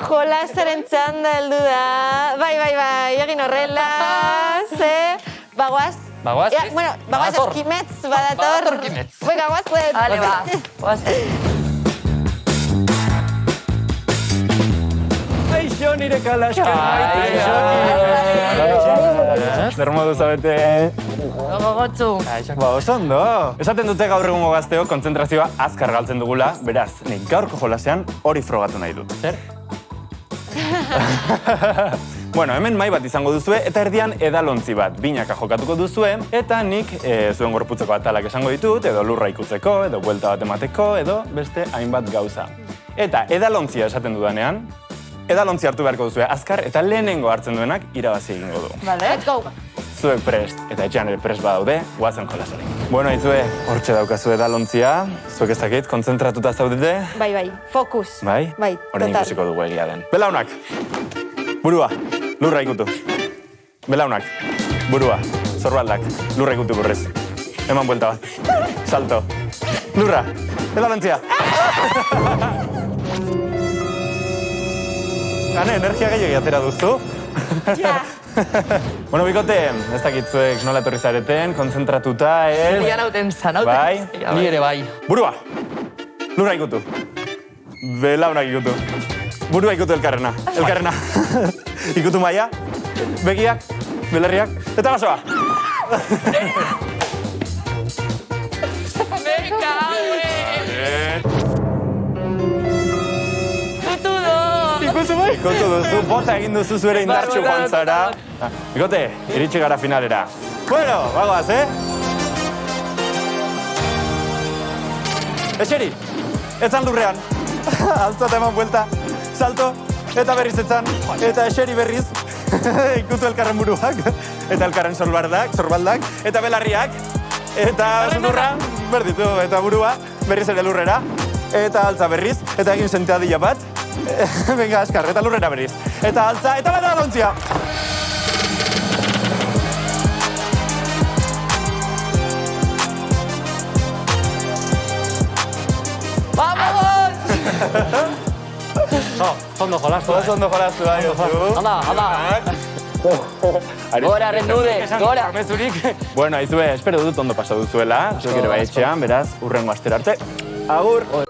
Jolasaren txanda heldu da. Bai, egin horrela. Bagoaz? Bagoaz? Bueno, bagoaz eskimetz badator. Badator kimetz. Venga, guazen. Vale, ba. Aixo nire kalaska. Zer modu zabete? Gogotzu. Ba, oso ondo. Esaten dute gaur egungo gazteok kontzentrazioa azkar galtzen dugula, beraz, nik gaurko jolasean hori frogatu nahi dut. Zer? Bueno, hemen mai bat izango duzue eta erdian edalontzi bat binaka jokatuko duzue eta nik zuen gorputzeko atalak esango ditut, edo lurra ikutzeko, edo buelta bat emateko, edo beste hainbat gauza. Eta edalontzia esaten dudanean, edalontzi hartu beharko duzue azkar eta lehenengo hartzen duenak irabazi egingo du. Vale. Let's go. Zuek prest eta etxean ere prest badaude, guazen jolasari. Bueno, aizue, hortxe daukazu edalontzia, zuek ez dakit, kontzentratuta zaudete. Bai, fokus. Bai? Bai, Orain total. ikusiko dugu egia den. Belaunak, burua, lurra ikutu. Belaunak, burua, zorbaldak, lurra ikutu burrez. Eman buelta bat. Salto. Lurra, edalontzia. Gane, energia gehiagia atera duzu. Ja. Bueno, bikote, ez dakit zuek nola etorri zareten, kontzentratuta, ez? Lian hauten zanauten. Bai? Ni ere bai. Burua, lurra ikutu. Belaunak ikutu. Burua ikutu elkarrena. Ikutu maia, begiak, belarriak, eta basoa. Venga, hombre. Ikutu duzu, bota egin duzu zuere indartxu joan zara. Bikote, iritsi gara finalera. Bueno, bagoaz, Eseri, etzan lurrean. Altzat eman buelta, salto, eta berriz etzan, eta eseri berriz. Ikutu elkarren buruak, eta elkarren zorbaldak, eta belarriak, eta lurra, berditu, eta burua, berriz ere lurrera, eta altza berriz, eta egin sentadilla bat. Venga, askar, eta lurrera berriz. Eta altza, eta bada lontzia. Vamos! Ondo jolastu. Ondo jolastu da, Josu. Hala. Gora, rendude, gora. Bueno, aizue, espero dut ondo pasatu duzuela. Zuek ere bai etxean, beraz, urrengo astera arte. Agur!